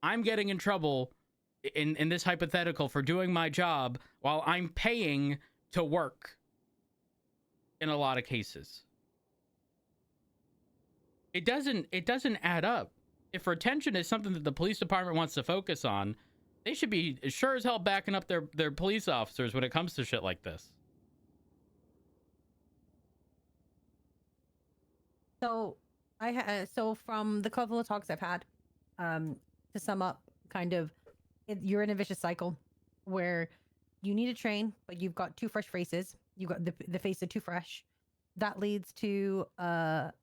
I'm getting in trouble in this hypothetical for doing my job while I'm paying to work in a lot of cases. It doesn't add up. If retention is something that the police department wants to focus on, they should be sure as hell backing up their police officers when it comes to shit like this. So so from the couple of talks I've had, to sum up, kind of, you're in a vicious cycle where you need to train, but you've got too fresh faces. You've got the face of too fresh. That leads to FTO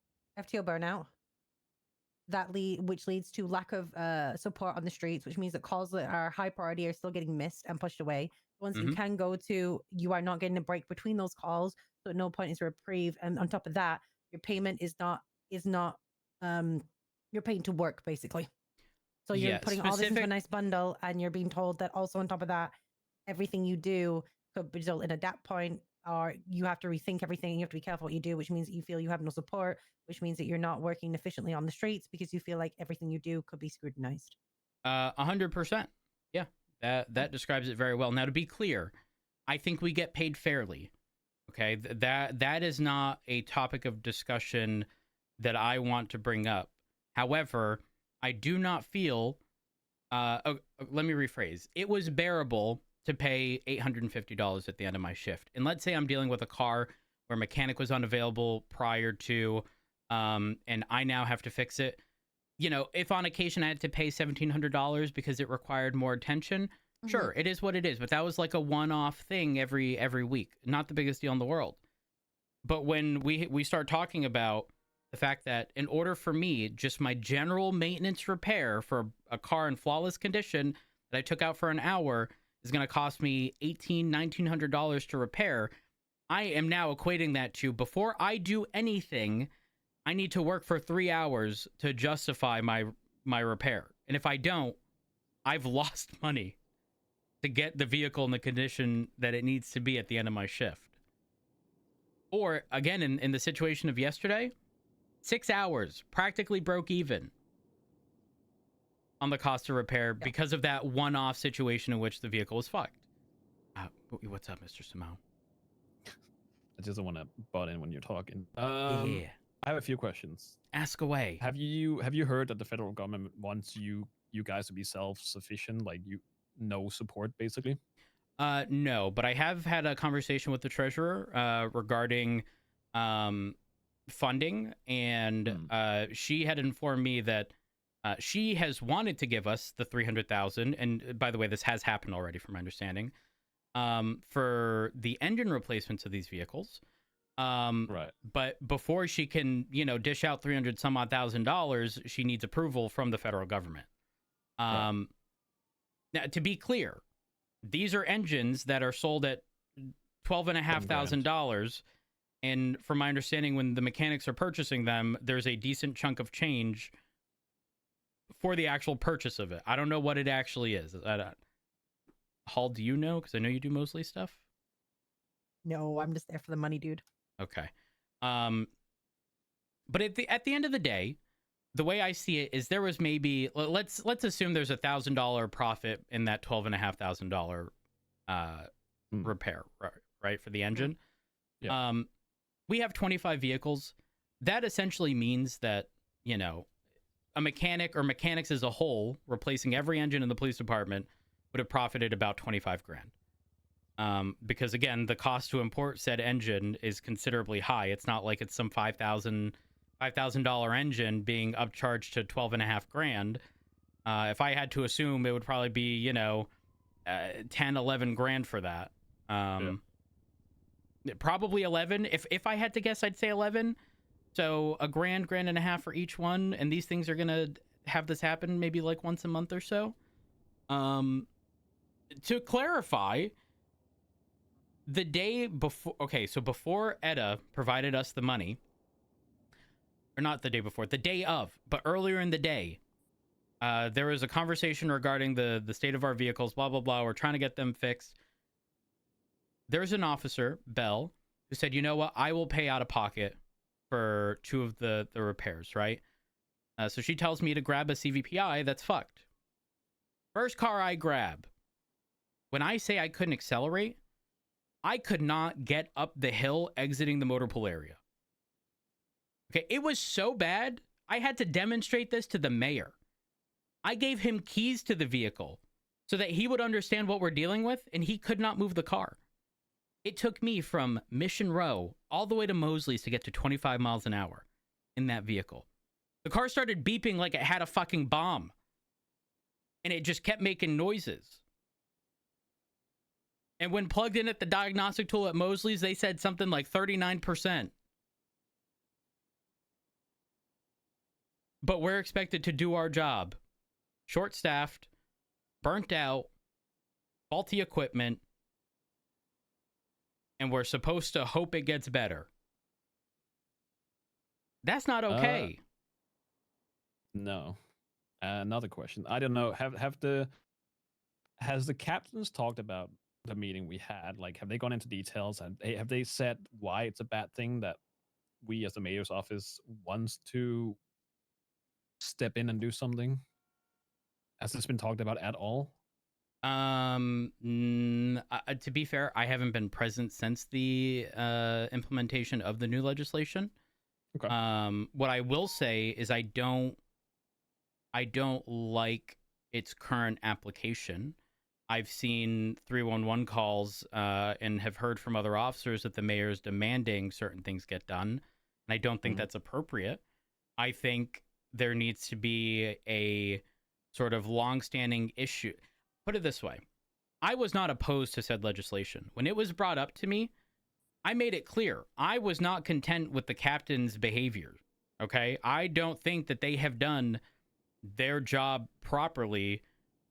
burnout. Which leads to lack of support on the streets, which means that calls that are high priority are still getting missed and pushed away. The ones that you can go to, you are not getting a break between those calls, so at no point is a reprieve. And on top of that, your payment is not you're paying to work basically. So you're putting all this into a nice bundle, and you're being told that also on top of that, everything you do could result in a DAP point, or you have to rethink everything. You have to be careful what you do, which means that you feel you have no support, which means that you're not working efficiently on the streets because you feel like everything you do could be scrutinized. 100%. Yeah, that describes it very well. Now, to be clear, I think we get paid fairly. Okay, that is not a topic of discussion that I want to bring up. However, I do not feel. Let me rephrase. It was bearable to pay $850 at the end of my shift. And let's say I'm dealing with a car where a mechanic was unavailable prior to, and I now have to fix it. You know, if on occasion I had to pay $1,700 because it required more attention, sure, it is what it is. But that was like a one-off thing every week. Not the biggest deal in the world. But when we start talking about the fact that in order for me, just my general maintenance repair for a car in flawless condition that I took out for an hour is going to cost me $1,800, $1,900 to repair, I am now equating that to, before I do anything, I need to work for 3 hours to justify my repair. And if I don't, I've lost money to get the vehicle in the condition that it needs to be at the end of my shift. Or, again, in the situation of yesterday, 6 hours, practically broke even on the cost of repair because of that one-off situation in which the vehicle was fucked. What's up, Mr. Simone? I just don't want to butt in when you're talking. Yeah. I have a few questions. Ask away. Have you heard that the federal government wants you guys to be self-sufficient, like no support, basically? No, but I have had a conversation with the treasurer regarding funding, and she had informed me that she has wanted to give us the $300,000, and by the way, this has happened already, from my understanding, for the engine replacements of these vehicles. Right. But before she can, dish out $300,000, she needs approval from the federal government. Right. Now, to be clear, these are engines that are sold at $12,500, and from my understanding, when the mechanics are purchasing them, there's a decent chunk of change for the actual purchase of it. I don't know what it actually is. Hall, do you know? Because I know you do mostly stuff. No, I'm just there for the money, dude. Okay. But at the end of the day, the way I see it is there was maybe, let's assume there's $1,000 profit in that $12,500 repair, right, for the engine. Yeah. We have 25 vehicles. That essentially means that, a mechanic or mechanics as a whole, replacing every engine in the police department, would have profited about $25,000. Because again, the cost to import said engine is considerably high. It's not like it's some $5,000 engine being upcharged to $12,500. If I had to assume, it would probably be 10, 11 grand for that. Probably 11. If I had to guess, I'd say 11. So a grand and a half for each one, and these things are gonna have this happen maybe like once a month or so. To clarify, the day before, so before ETA provided us the money, or not the day before, the day of, but earlier in the day, there was a conversation regarding the state of our vehicles, blah, blah, blah. We're trying to get them fixed. There's an officer, Bell, who said, you know what, I will pay out of pocket for 2 of the repairs, right? So she tells me to grab a CVPI that's fucked. First car I grab. When I say I couldn't accelerate, I could not get up the hill exiting the motor pool area. Okay, it was so bad, I had to demonstrate this to the mayor. I gave him keys to the vehicle so that he would understand what we're dealing with, and he could not move the car. It took me from Mission Row all the way to Mosley's to get to 25 miles an hour in that vehicle. The car started beeping like it had a fucking bomb, and it just kept making noises. And when plugged in at the diagnostic tool at Mosley's, they said something like 39%. But we're expected to do our job. Short-staffed, burnt out, faulty equipment, and we're supposed to hope it gets better. That's not okay. No. Another question. I don't know. Has the captains talked about the meeting we had? Like, have they gone into details, and have they said why it's a bad thing that we as the mayor's office wants to step in and do something? Has this been talked about at all? To be fair, I haven't been present since the implementation of the new legislation. Okay. What I will say is I don't like its current application. I've seen 311 calls and have heard from other officers that the mayor is demanding certain things get done, and I don't think that's appropriate. I think there needs to be a sort of long-standing issue. Put it this way. I was not opposed to said legislation. When it was brought up to me, I made it clear I was not content with the captain's behavior. Okay? I don't think that they have done their job properly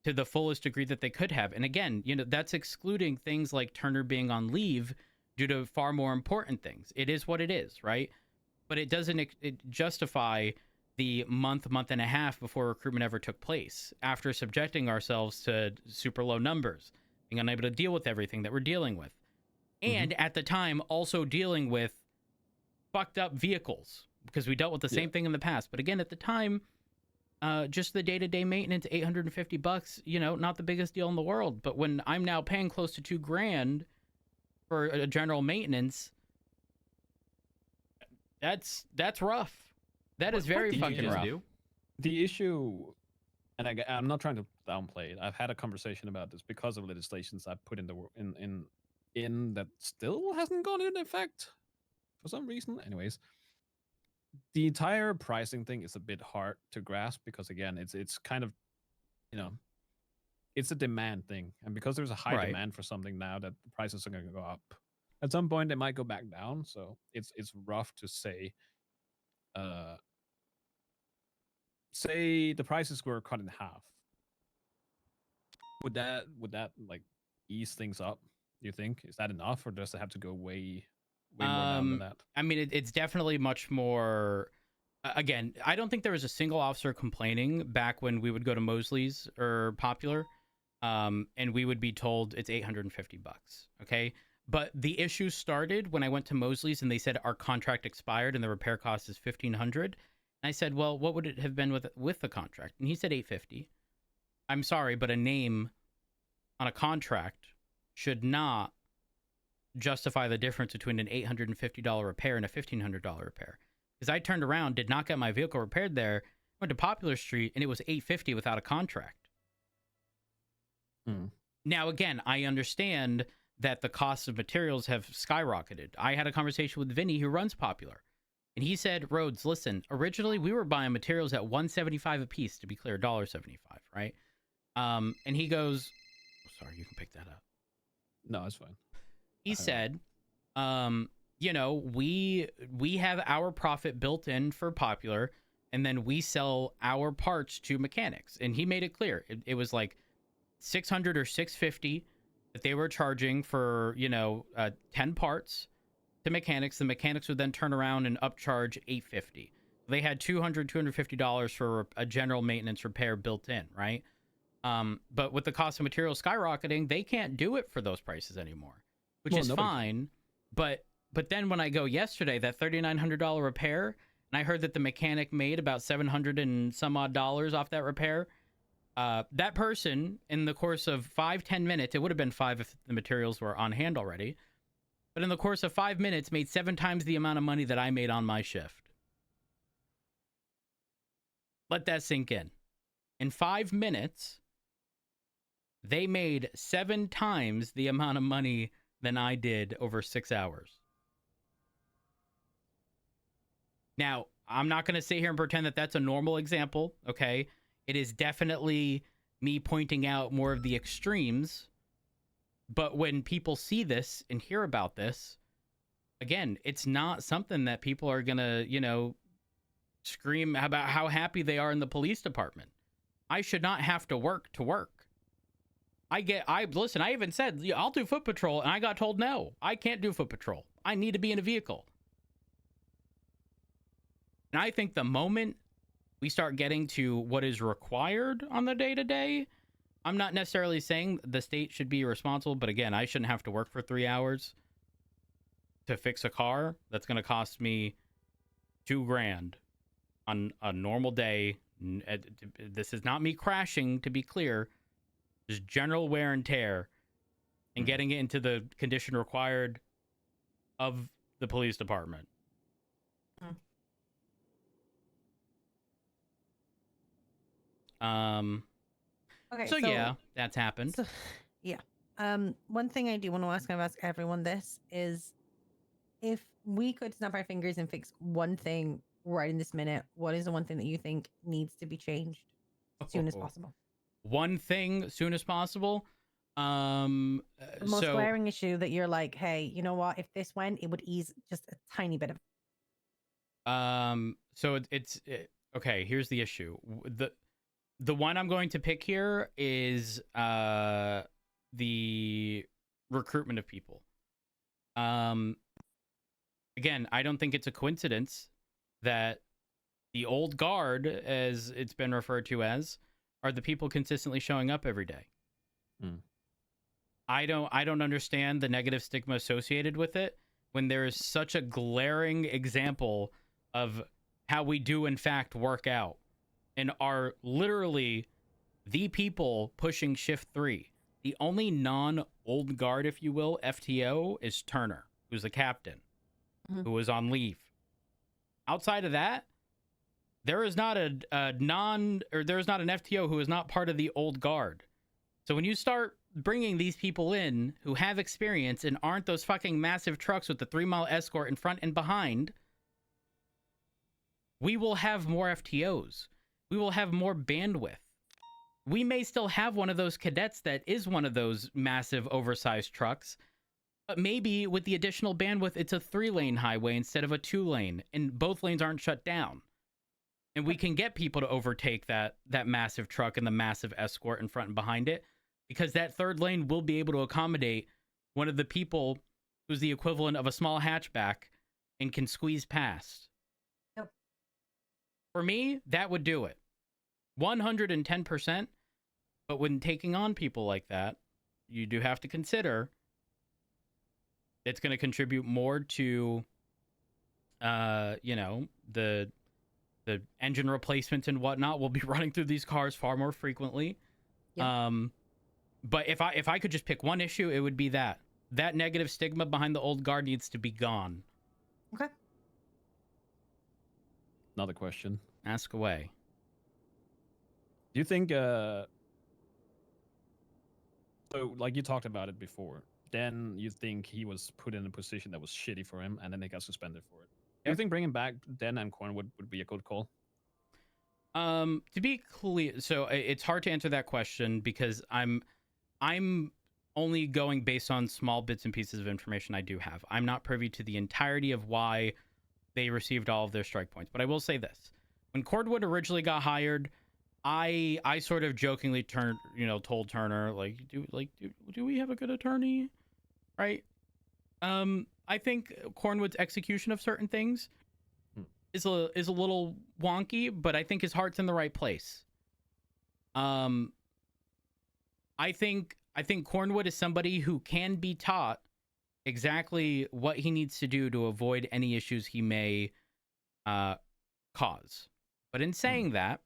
to the fullest degree that they could have. And again, that's excluding things like Turner being on leave due to far more important things. It is what it is, right? But it doesn't justify the month and a half before recruitment ever took place, after subjecting ourselves to super low numbers, being unable to deal with everything that we're dealing with. And at the time, also dealing with fucked up vehicles, because we dealt with the same thing in the past. But again, at the time, just the day-to-day maintenance, $850, not the biggest deal in the world. But when I'm now paying close to $2,000 for a general maintenance, that's rough. That is very fucking rough. The issue, and I'm not trying to downplay it. I've had a conversation about this because of legislations I put in that still hasn't gone into effect for some reason. Anyways, the entire pricing thing is a bit hard to grasp because again, it's kind of, it's a demand thing, and because there's a high demand for something now, that the prices are going to go up. At some point, they might go back down. So it's rough to say. Say the prices were cut in half. Would that like ease things up? Do you think? Is that enough, or does it have to go way more down than that? I mean, it's definitely much more. Again, I don't think there was a single officer complaining back when we would go to Mosley's or Popular, and we would be told it's $850. Okay, but the issue started when I went to Mosley's and they said our contract expired and the repair cost is $1,500. I said, well, what would it have been with the contract? And he said $850. I'm sorry, but a name on a contract should not justify the difference between an $850 repair and a $1,500 repair. Because I turned around, did not get my vehicle repaired there, went to Popular Street, and it was $850 without a contract. Now, again, I understand that the cost of materials have skyrocketed. I had a conversation with Vinny, who runs Popular. And he said, Rhodes, listen, originally we were buying materials at $175 a piece, to be clear, $1.75, right? And he goes, sorry, you can pick that up. No, it's fine. He said, we have our profit built in for Popular, and then we sell our parts to mechanics. And he made it clear. It was like $600 or $650 that they were charging for, 10 parts to mechanics. The mechanics would then turn around and upcharge $850. They had $250 for a general maintenance repair built in, right? But with the cost of materials skyrocketing, they can't do it for those prices anymore, which is fine. But then when I go yesterday, that $3,900 repair, and I heard that the mechanic made about $700 and some odd off that repair, That person, in the course of 5-10 minutes, it would have been 5 if the materials were on hand already, but in the course of 5 minutes, made 7 times the amount of money that I made on my shift. Let that sink in. In 5 minutes, they made 7 times the amount of money than I did over 6 hours. Now, I'm not going to sit here and pretend that that's a normal example, okay? It is definitely me pointing out more of the extremes. But when people see this and hear about this, again, it's not something that people are going to, scream about how happy they are in the police department. I should not have to work. Listen, I even said, I'll do foot patrol, and I got told, no, I can't do foot patrol. I need to be in a vehicle. And I think the moment we start getting to what is required on the day-to-day, I'm not necessarily saying the state should be responsible, but again, I shouldn't have to work for 3 hours to fix a car that's going to cost me $2,000 on a normal day. This is not me crashing, to be clear. Just general wear and tear and getting it into the condition required of the police department. Okay, so yeah, that's happened. So, yeah. One thing I do want to ask everyone this is, if we could snap our fingers and fix one thing right in this minute, what is the one thing that you think needs to be changed as soon as possible? One thing, soon as possible. The most glaring issue that you're like, hey, you know what? If this went, it would ease just a tiny bit of. So it's okay. Here's the issue. The one I'm going to pick here is the recruitment of people. Again, I don't think it's a coincidence that the old guard, as it's been referred to as, are the people consistently showing up every day. I don't understand the negative stigma associated with it when there is such a glaring example of how we do in fact work out and are literally the people pushing shift 3. The only non-old guard, if you will, FTO, is Turner, who's the captain, who was on leave. Outside of that, there is not there is not an FTO who is not part of the old guard. So when you start bringing these people in who have experience and aren't those fucking massive trucks with the 3-mile escort in front and behind, we will have more FTOs. We will have more bandwidth. We may still have one of those cadets that is one of those massive oversized trucks, but maybe with the additional bandwidth, it's a 3-lane highway instead of a 2-lane, and both lanes aren't shut down. And we can get people to overtake that massive truck and the massive escort in front and behind it, because that 3rd lane will be able to accommodate one of the people who's the equivalent of a small hatchback and can squeeze past. Yep. For me, that would do it. 110%. But when taking on people like that, you do have to consider it's going to contribute more to, the engine replacements and whatnot will be running through these cars far more frequently. Yep. But if I could just pick one issue, it would be that negative stigma behind the old guard needs to be gone. Okay. Another question. Ask away. Do you think, so like you talked about it before, then you think he was put in a position that was shitty for him, and then they got suspended for it. Do you think bringing back Den and Corn would be a good call? To be clear, so it's hard to answer that question because I'm only going based on small bits and pieces of information I do have. I'm not privy to the entirety of why they received all of their strike points. But I will say this. When Cordwood originally got hired, I sort of jokingly told Turner, do we have a good attorney? Right? I think Cornwood's execution of certain things is a little wonky, but I think his heart's in the right place. I think Cornwood is somebody who can be taught exactly what he needs to do to avoid any issues he may cause. But in saying that,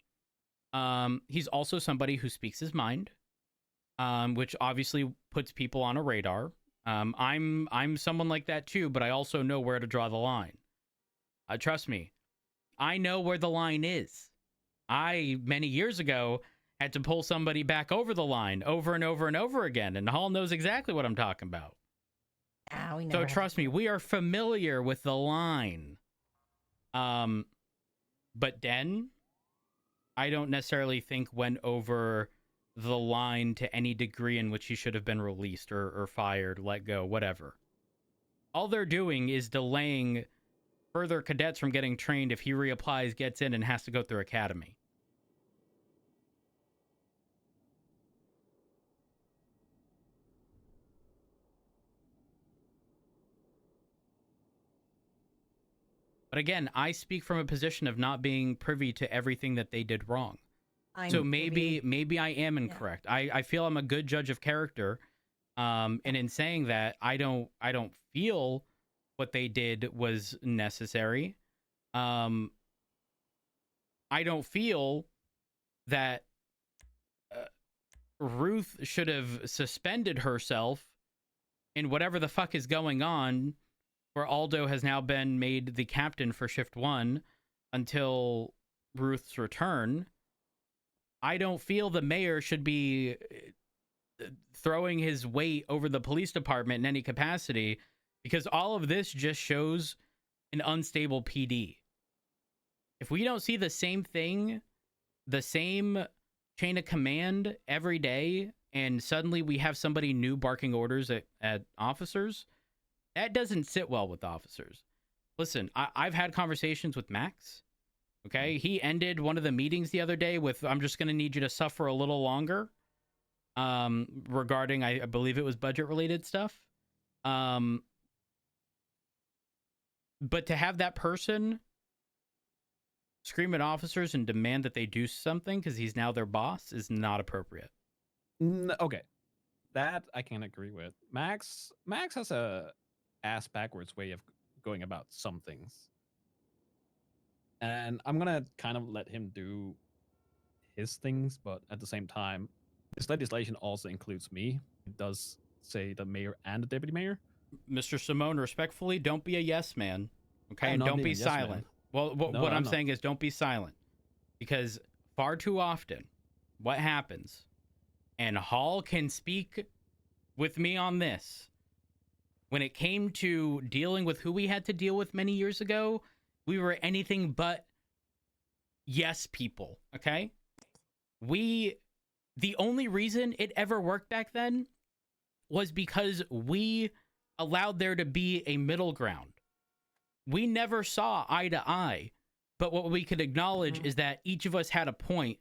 He's also somebody who speaks his mind, which obviously puts people on a radar. I'm someone like that too, but I also know where to draw the line. Trust me, I know where the line is. I, many years ago, had to pull somebody back over the line over and over and over again, and Hall knows exactly what I'm talking about. We never So had to trust do me, it. we are familiar with the line. But Den, I don't necessarily think went over the line to any degree in which he should have been released or fired, let go, whatever. All they're doing is delaying further cadets from getting trained if he reapplies, gets in, and has to go through academy. But again, I speak from a position of not being privy to everything that they did wrong. So maybe I am incorrect. I feel I'm a good judge of character. And in saying that, I don't feel what they did was necessary. I don't feel that Ruth should have suspended herself in whatever the fuck is going on, where Aldo has now been made the captain for Shift 1 until Ruth's return. I don't feel the mayor should be throwing his weight over the police department in any capacity, because all of this just shows an unstable PD. If we don't see the same thing, the same chain of command every day, and suddenly we have somebody new barking orders at officers, that doesn't sit well with officers. Listen, I've had conversations with Max. Okay, he ended one of the meetings the other day with, "I'm just going to need you to suffer a little longer," regarding, I believe it was budget-related stuff. But to have that person scream at officers and demand that they do something because he's now their boss is not appropriate. Okay, that I can agree with. Max has a ass backwards way of going about some things, and I'm gonna kind of let him do his things, but at the same time, this legislation also includes me. It does say the mayor and the deputy mayor. Mr. Simone, respectfully, don't be a yes man, okay? I'm And not don't being be a yes silent. man. Well, No, what I'm I'm not. saying is don't be silent, because far too often, what happens, and Hall can speak with me on this, when it came to dealing with who we had to deal with many years ago, we were anything but yes people, okay? The only reason it ever worked back then was because we allowed there to be a middle ground. We never saw eye to eye, but what we could acknowledge is that each of us had a point,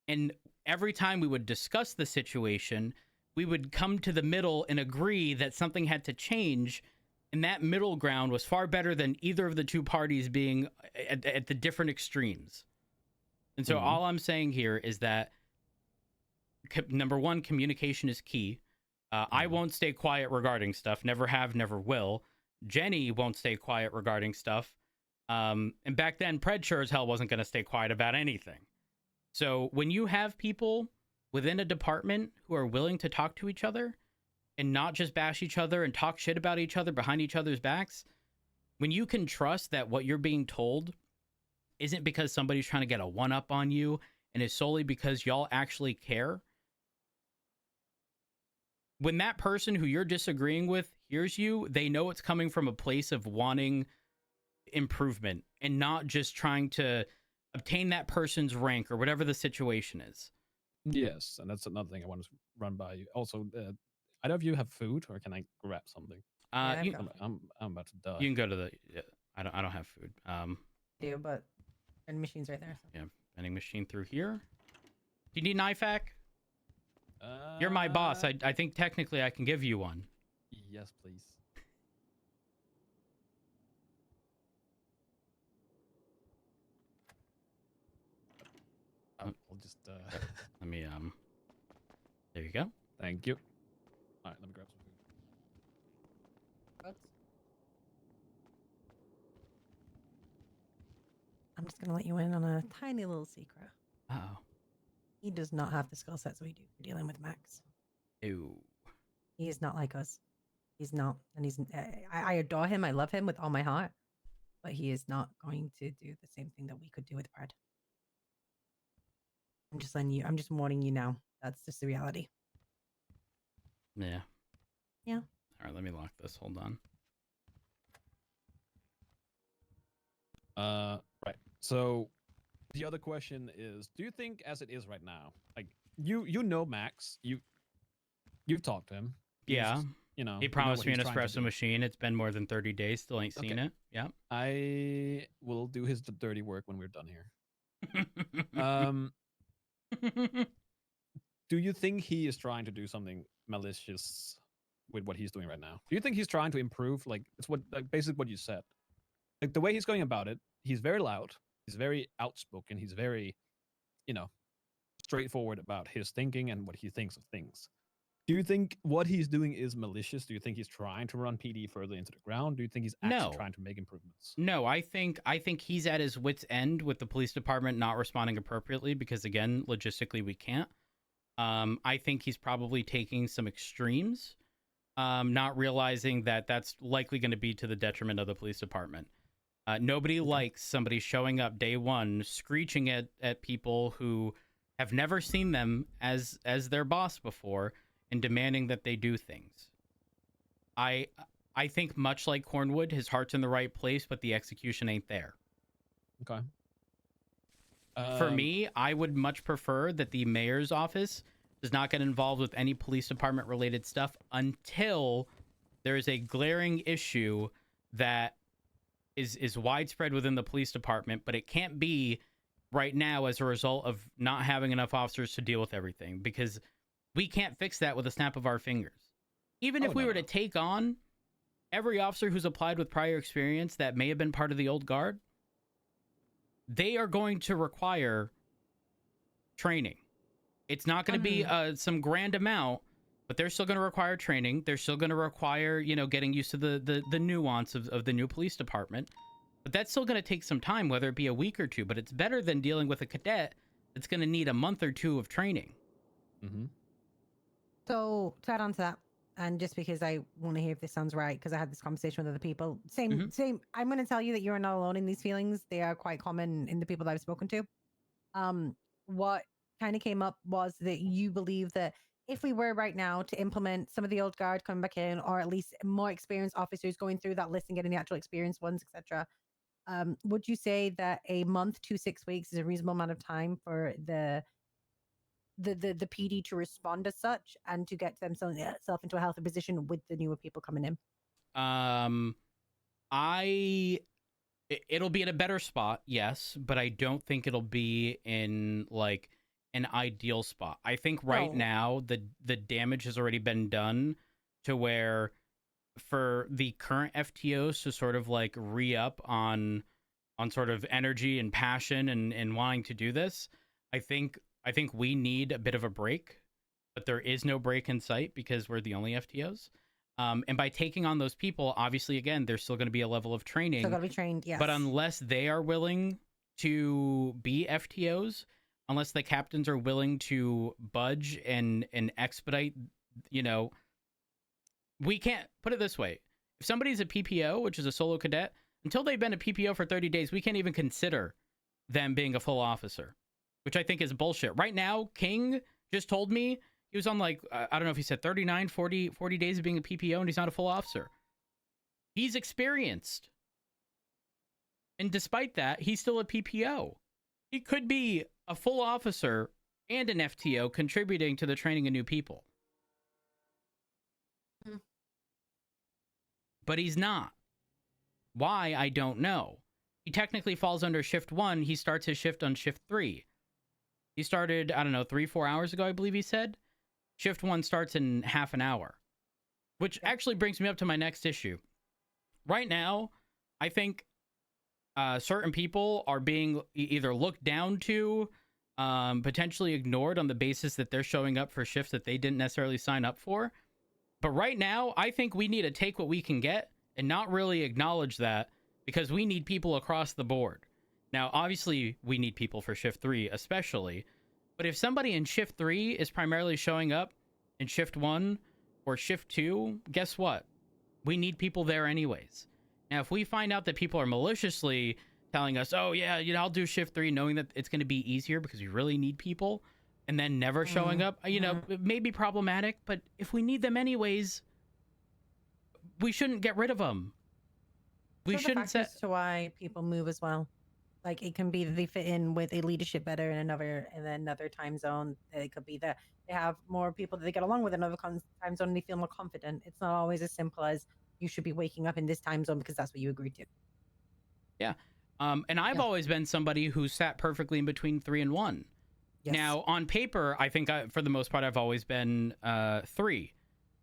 and every time we would discuss the situation, we would come to the middle and agree that something had to change, and that middle ground was far better than either of the two parties being at the different extremes. And so all I'm saying here is that, number one, communication is key. I won't stay quiet regarding stuff. Never have, never will. Jenny won't stay quiet regarding stuff. And back then, Pred sure as hell wasn't going to stay quiet about anything. So when you have people within a department who are willing to talk to each other and not just bash each other and talk shit about each other behind each other's backs, when you can trust that what you're being told isn't because somebody's trying to get a one-up on you and is solely because y'all actually care, when that person who you're disagreeing with hears you, they know it's coming from a place of wanting improvement and not just trying to obtain that person's rank or whatever the situation is. Yes, and that's another thing I want to run by you. Also, either of you have food, or can I grab something? I've You, got I'm about to die. you can go to the. I don't have food. do, but and machine's right there. So. Yeah, vending machine through here. Do you need an IFAC? You're my boss. I think technically I can give you one. Yes, please. I'll just. Let me There you go. Thank you. All right, let me grab some food. I'm just gonna let you in on a tiny little secret. Oh. He does not have the skill sets we do for dealing with Max. Ew. He is not like us. He's not, and I adore him. I love him with all my heart, but he is not going to do the same thing that we could do with Brad. I'm just letting you. I'm just warning you now. That's just the reality. Yeah. Yeah. All right, let me lock this. Hold on. Right. So the other question is, do you think as it is right now, like you know Max, you've talked to him. Yeah. You know, He you know promised what me an he's trying to espresso do. machine. It's been more than 30 days. Still ain't seen Okay. it. Yeah. I will do his dirty work when we're done here. Do you think he is trying to do something malicious with what he's doing right now? Do you think he's trying to improve? Like it's what basically what you said. Like the way he's going about it, he's very loud, he's very outspoken, he's very, you know, straightforward about his thinking and what he thinks of things. Do you think what he's doing is malicious? Do you think he's trying to run PD further into the ground? Do you think he's actually No. trying to make improvements? No, I think he's at his wit's end with the police department not responding appropriately because again, logistically we can't. I think he's probably taking some extremes, not realizing that that's likely going to be to the detriment of the police department. Nobody likes somebody showing up day one, screeching at people who have never seen them as their boss before and demanding that they do things. I think much like Cornwood, his heart's in the right place, but the execution ain't there. Okay. For me, I would much prefer that the mayor's office does not get involved with any police department related stuff until there is a glaring issue that is widespread within the police department, but it can't be right now as a result of not having enough officers to deal with everything, because we can't fix that with a snap of our fingers. Even if we were to take on every officer who's applied with prior experience that may have been part of the old guard, they are going to require training. It's not going to be some grand amount, but they're still going to require training. They're still going to require, you know, getting used to the nuance of the new police department. But that's still going to take some time, whether it be a week or two. But it's better than dealing with a cadet that's going to need a month or two of training. Mm-hmm. So to add on to that, and just because I want to hear if this sounds right, because I had this conversation with other people, same. I'm going to tell you that you're not alone in these feelings. They are quite common in the people that I've spoken to. What kind of came up was that you believe that if we were right now to implement some of the old guard coming back in, or at least more experienced officers going through that list and getting the actual experienced ones, etc., would you say that a month to 6 weeks is a reasonable amount of time for the PD to respond as such and to get themselves into a healthy position with the newer people coming in? It'll be in a better spot, yes, but I don't think it'll be in like an ideal spot. I think right now the damage has already been done to where for the current FTOs to sort of like re-up on sort of energy and passion and wanting to do this, I think we need a bit of a break, but there is no break in sight because we're the only FTOs. And by taking on those people, obviously, again, there's still going to be a level of training. Still got to be trained, yes. But unless they are willing to be FTOs, unless the captains are willing to budge and expedite, you know, we can't put it this way. If somebody's a PPO, which is a solo cadet, until they've been a PPO for 30 days, we can't even consider them being a full officer, which I think is bullshit. Right now, King just told me he was on like, I don't know if he said 39, 40 days of being a PPO, and he's not a full officer. He's experienced. And despite that, he's still a PPO. He could be a full officer and an FTO contributing to the training of new people. But he's not. Why, I don't know. He technically falls under shift 1. He starts his shift on shift 3. He started, I don't know, 3-4 hours ago, I believe he said. Shift 1 starts in half an hour. Which actually brings me up to my next issue. Right now, I think certain people are being either looked down to, potentially ignored on the basis that they're showing up for shifts that they didn't necessarily sign up for. But right now, I think we need to take what we can get and not really acknowledge that, because we need people across the board. Now, obviously, we need people for shift 3, especially. But if somebody in shift 3 is primarily showing up in shift 1 or shift 2, guess what? We need people there anyways. Now, if we find out that people are maliciously telling us, oh, yeah, I'll do shift 3, knowing that it's going to be easier because we really need people, and then never showing up, it may be problematic. But if we need them anyways, we shouldn't get rid of them. We shouldn't set to why people move as well. Like, it can be that they fit in with a leadership better in another time zone. It could be that they have more people that they get along with in another time zone and they feel more confident. It's not always as simple as you should be waking up in this time zone because that's what you agreed to. Yeah. And I've always been somebody who sat perfectly in between 3 and 1. Yes. Now, on paper, I think for the most part, I've always been 3.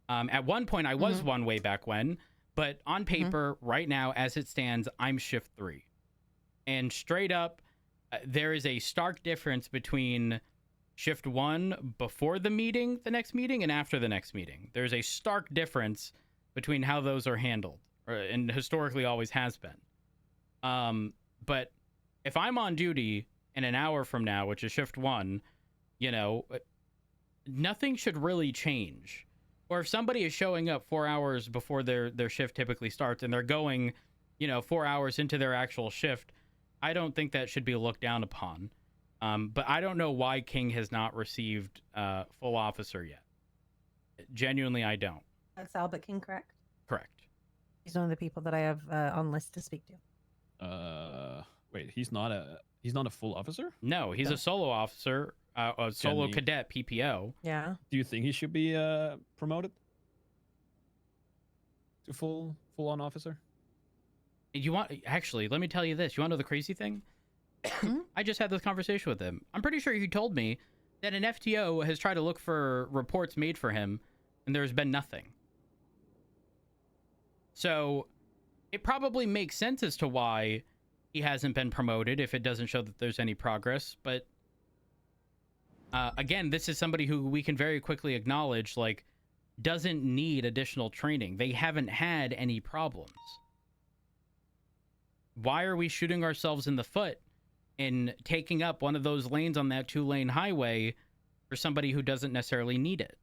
At one point, I was 1 way back when, but on paper, right now, as it stands, I'm shift 3. And straight up, there is a stark difference between shift 1 before the next meeting, and after the next meeting. There's a stark difference between how those are handled, and historically always has been. But if I'm on duty in an hour from now, which is shift 1, nothing should really change. Or if somebody is showing up 4 hours before their shift typically starts, and they're going, 4 hours into their actual shift, I don't think that should be looked down upon. But I don't know why King has not received full officer yet. Genuinely, I don't. That's Albert King, correct? Correct. He's one of the people that I have on list to speak to. Wait, he's not a full officer? No, he's a solo officer, a solo cadet PPO. Yeah. Do you think he should be promoted to full on officer? Actually, let me tell you this. You want to know the crazy thing? I just had this conversation with him. I'm pretty sure he told me that an FTO has tried to look for reports made for him, and there's been nothing. So it probably makes sense as to why he hasn't been promoted if it doesn't show that there's any progress. But again, this is somebody who we can very quickly acknowledge, doesn't need additional training. They haven't had any problems. Why are we shooting ourselves in the foot in taking up one of those lanes on that 2-lane highway for somebody who doesn't necessarily need it?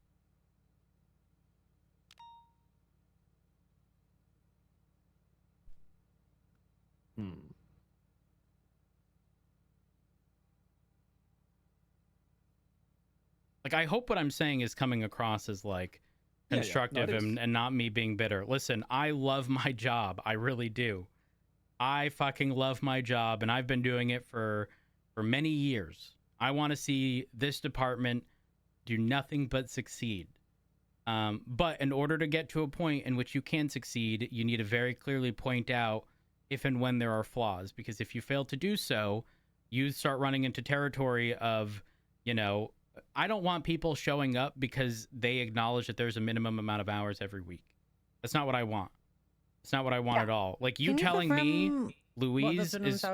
I hope what I'm saying is coming across as constructive and not me being bitter. Listen, I love my job. I really do. I fucking love my job, and I've been doing it for many years. I want to see this department do nothing but succeed. But in order to get to a point in which you can succeed, you need to very clearly point out if and when there are flaws. Because if you fail to do so, you start running into territory of, I don't want people showing up because they acknowledge that there's a minimum amount of hours every week. That's not what I want. It's not what I want at all. You telling me, Louise, is...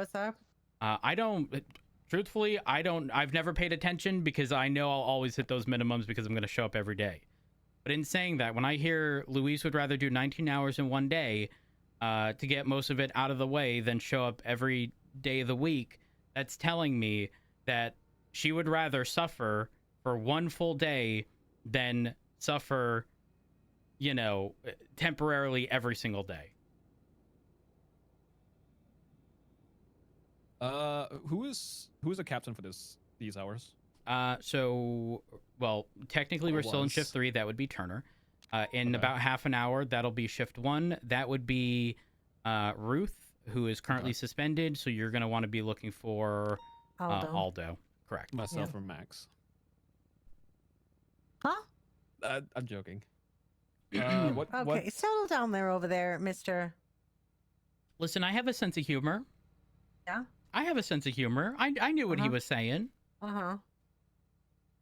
I don't... Truthfully, I've never paid attention because I know I'll always hit those minimums because I'm going to show up every day. But in saying that, when I hear Louise would rather do 19 hours in one day to get most of it out of the way than show up every day of the week, that's telling me that she would rather suffer for one full day than suffer, temporarily every single day. Who is a captain for these hours? Well, technically we're still in shift 3. That would be Turner. In about half an hour, that'll be shift 1. That would be Ruth, who is currently suspended. So you're going to want to be looking for Aldo. Correct. Myself or Max. Huh? I'm joking. Okay, settle down there over there, mister. Listen, I have a sense of humor. Yeah? I have a sense of humor. I knew what he was saying. Uh-huh.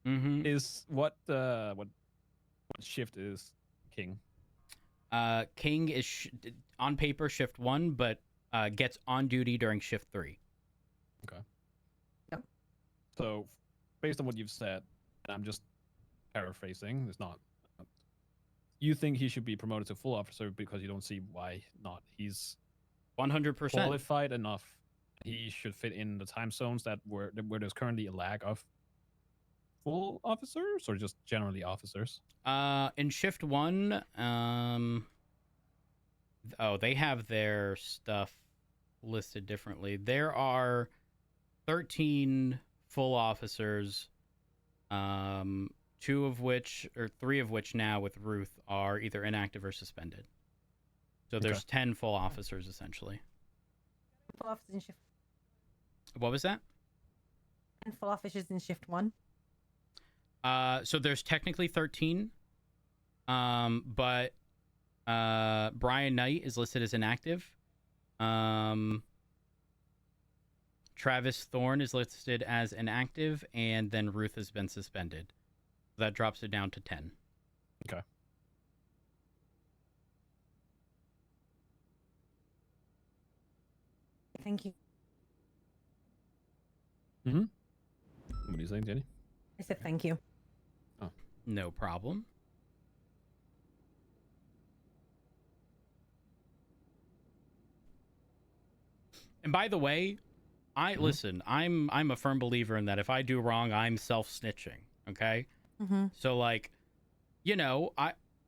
Mm-hmm. Is what shift is King? King is on paper shift 1, but gets on duty during shift 3. Okay. Yep. So, based on what you've said, and I'm just paraphrasing, it's not. You think he should be promoted to full officer because you don't see why not? He's 100% qualified enough he should fit in the time zones where there's currently a lag of full officers or just generally officers? In shift 1, oh, they have their stuff listed differently. There are 13 full officers, 3 of which now with Ruth are either inactive or suspended. So there's 10 full officers essentially. Full officers in shift. What was that? And full officers in shift 1. So there's technically 13, but Brian Knight is listed as inactive. Travis Thorne is listed as inactive, and then Ruth has been suspended. That drops it down to 10. Okay. Thank you. Mm-hmm. What are you saying, Jenny? I said thank you. Oh. No problem. And by the way, listen, I'm a firm believer in that if I do wrong, I'm self-snitching, okay? Mm-hmm. So like, you know,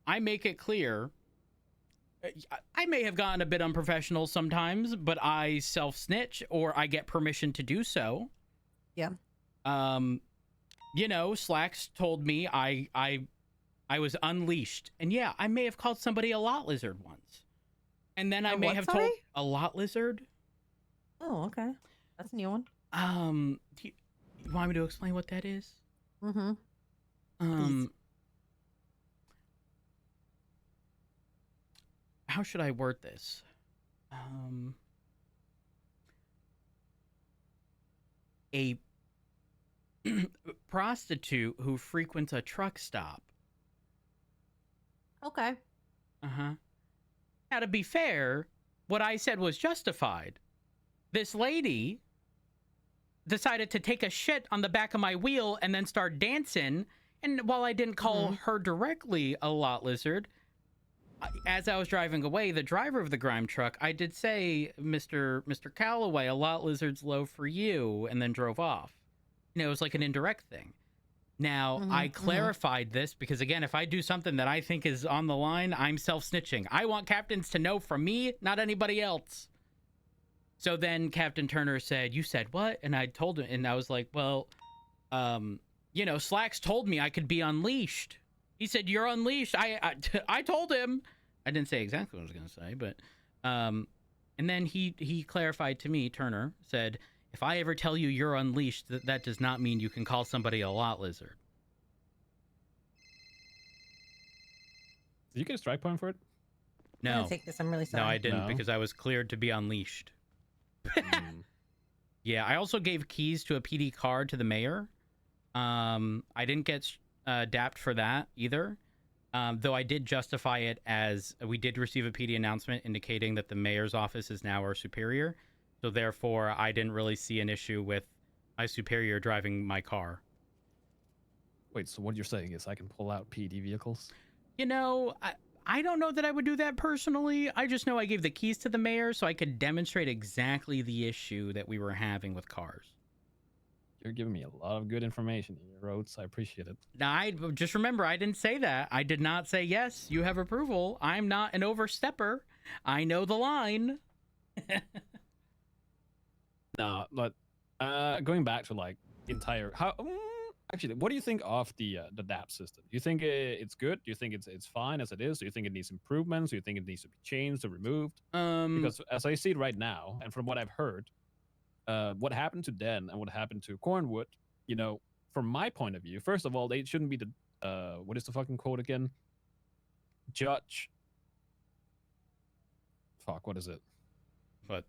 I make it clear I may have gotten a bit unprofessional sometimes, but I self-snitch or I get permission to do so. Yeah. You know, Slacks told me I was unleashed. And yeah, I may have called somebody a lot lizard once. And then I may have told a lot lizard. Oh, okay. That's a new one. Do you want me to explain what that is? Mm-hmm. Please. How should I word this? A prostitute who frequents a truck stop. Okay. Uh-huh. Now, to be fair, what I said was justified. This lady decided to take a shit on the back of my wheel and then start dancing. And while I didn't call her directly a lot lizard, as I was driving away, the driver of the grime truck, I did say, Mr. Calloway, a lot lizard's low for you, and then drove off. You know, it was like an indirect thing. Now, I clarified this because, again, if I do something that I think is on the line, I'm self-snitching. I want captains to know from me, not anybody else. So then Captain Turner said, you said what? And I told him, and I was like, well, you know, Slacks told me I could be unleashed. He said, you're unleashed. I told him. I didn't say exactly what I was going to say, but, and then he clarified to me, Turner, said, if I ever tell you you're unleashed, that does not mean you can call somebody a lot lizard. Did you get a strike point for it? I'm No. gonna take this. I'm really sorry. No, I didn't because I was cleared to be unleashed. Yeah, I also gave keys to a PD car to the mayor. I didn't get dapped for that either. Though I did justify it as we did receive a PD announcement indicating that the mayor's office is now our superior. So therefore, I didn't really see an issue with my superior driving my car. Wait, so what you're saying is I can pull out PD vehicles? You know, I don't know that I would do that personally. I just know I gave the keys to the mayor so I could demonstrate exactly the issue that we were having with cars. You're giving me a lot of good information here, Rhodes. I appreciate it. Now, I just remember, I didn't say that. I did not say, yes, you have approval. I'm not an overstepper. I know the line. No, but going back to like actually, what do you think of the DAP system? Do you think it's good? Do you think it's fine as it is? Do you think it needs improvements? Do you think it needs to be changed or removed? Because as I see it right now, and from what I've heard, what happened to Den and what happened to Cornwood, you know, from my point of view, first of all, they shouldn't be the what is the fucking quote again? Judge. Fuck, what is it? But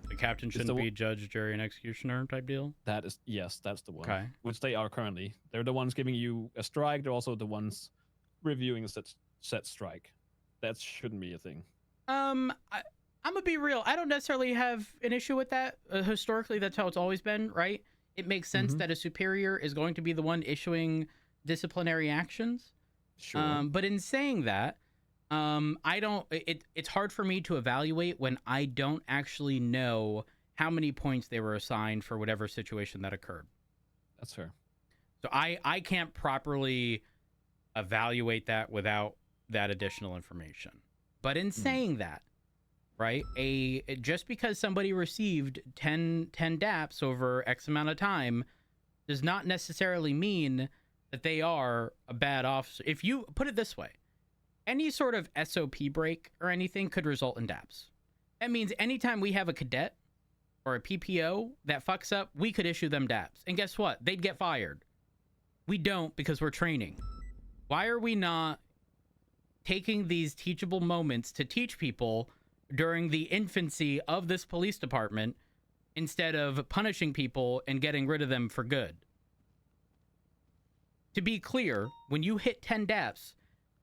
the captain shouldn't be judge, jury, and executioner type deal? That is, yes, that's the one. Okay. Which they are currently. They're the ones giving you a strike. They're also the ones reviewing a set strike. That shouldn't be a thing. I'm gonna be real. I don't necessarily have an issue with that. Historically, that's how it's always been, right? It makes sense that a superior is going to be the one issuing disciplinary actions. Sure. But in saying that, I don't. It's hard for me to evaluate when I don't actually know how many points they were assigned for whatever situation that occurred. That's fair. So I can't properly evaluate that without that additional information. But in saying that, right, just because somebody received 10 DAPs over X amount of time does not necessarily mean that they are a bad officer. If you put it this way, any sort of SOP break or anything could result in DAPs. That means anytime we have a cadet or a PPO that fucks up, we could issue them DAPs. And guess what? They'd get fired. We don't, because we're training. Why are we not taking these teachable moments to teach people during the infancy of this police department instead of punishing people and getting rid of them for good? To be clear, when you hit 10 DAPs,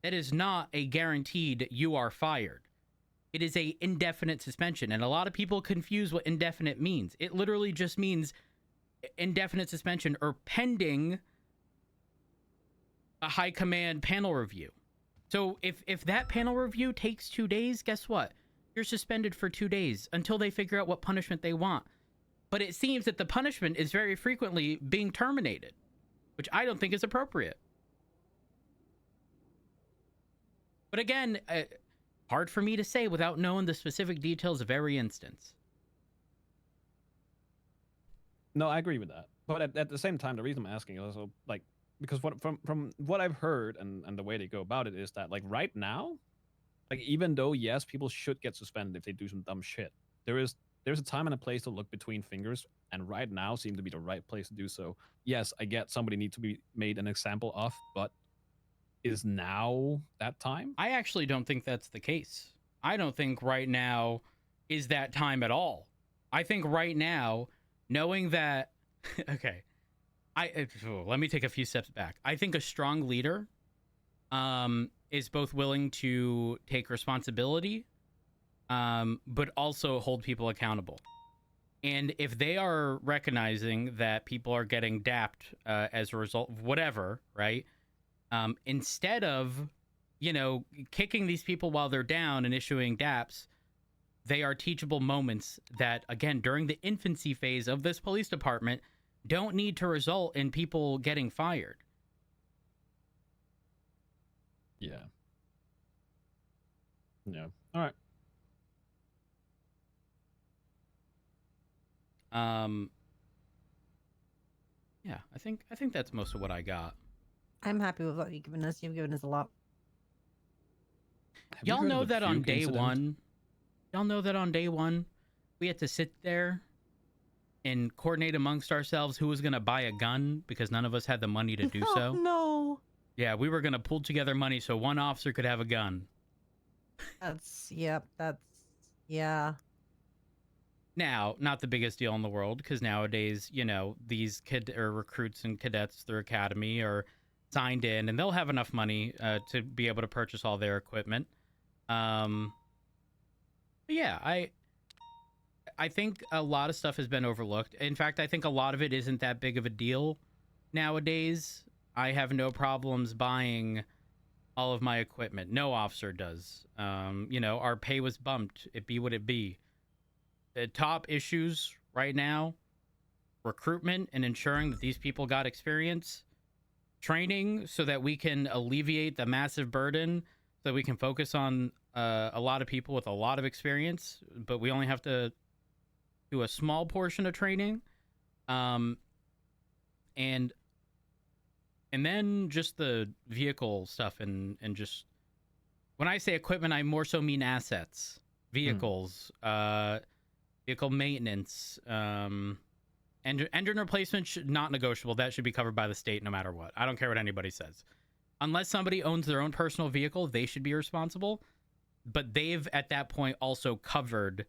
that is not a guaranteed you are fired. It is a indefinite suspension, and a lot of people confuse what indefinite means. It literally just means indefinite suspension or pending a high command panel review. So if that panel review takes 2 days, guess what? You're suspended for 2 days until they figure out what punishment they want. But it seems that the punishment is very frequently being terminated, which I don't think is appropriate. But again, hard for me to say without knowing the specific details of every instance. No, I agree with that. But at the same time, the reason I'm asking is also like, because from what I've heard and the way they go about it is that, like, right now, like, even though yes, people should get suspended if they do some dumb shit, there's a time and a place to look between fingers, and right now seems to be the right place to do so. Yes, I get somebody needs to be made an example of, but is now that time? I actually don't think that's the case. I don't think right now is that time at all. I think right now, knowing that, okay, let me take a few steps back. I think a strong leader is both willing to take responsibility, but also hold people accountable. And if they are recognizing that people are getting dapped as a result of whatever, right? Instead of, kicking these people while they're down and issuing daps, they are teachable moments that, again, during the infancy phase of this police department, don't need to result in people getting fired. Yeah. Yeah. All right. Yeah, I think that's most of what I got. I'm happy with what you've given us. You've given us a lot. Have you Y'all heard know of the that on puke day incident? one. Y'all know that on day one, we had to sit there and coordinate amongst ourselves who was going to buy a gun because none of us had the money to do so. No. Yeah, we were going to pull together money so one officer could have a gun. Yeah. Now, not the biggest deal in the world, because nowadays, these recruits and cadets through academy are signed in, and they'll have enough money to be able to purchase all their equipment. But yeah, I think a lot of stuff has been overlooked. In fact, I think a lot of it isn't that big of a deal nowadays. I have no problems buying all of my equipment. No officer does. Our pay was bumped. It be what it be. The top issues right now: recruitment and ensuring that these people got experience, training so that we can alleviate the massive burden, so that we can focus on a lot of people with a lot of experience, but we only have to do a small portion of training. And then just the vehicle stuff and just, when I say equipment, I more so mean assets, vehicles, vehicle maintenance, engine replacement not negotiable. That should be covered by the state no matter what. I don't care what anybody says. Unless somebody owns their own personal vehicle, they should be responsible. But they've, at that point, also covered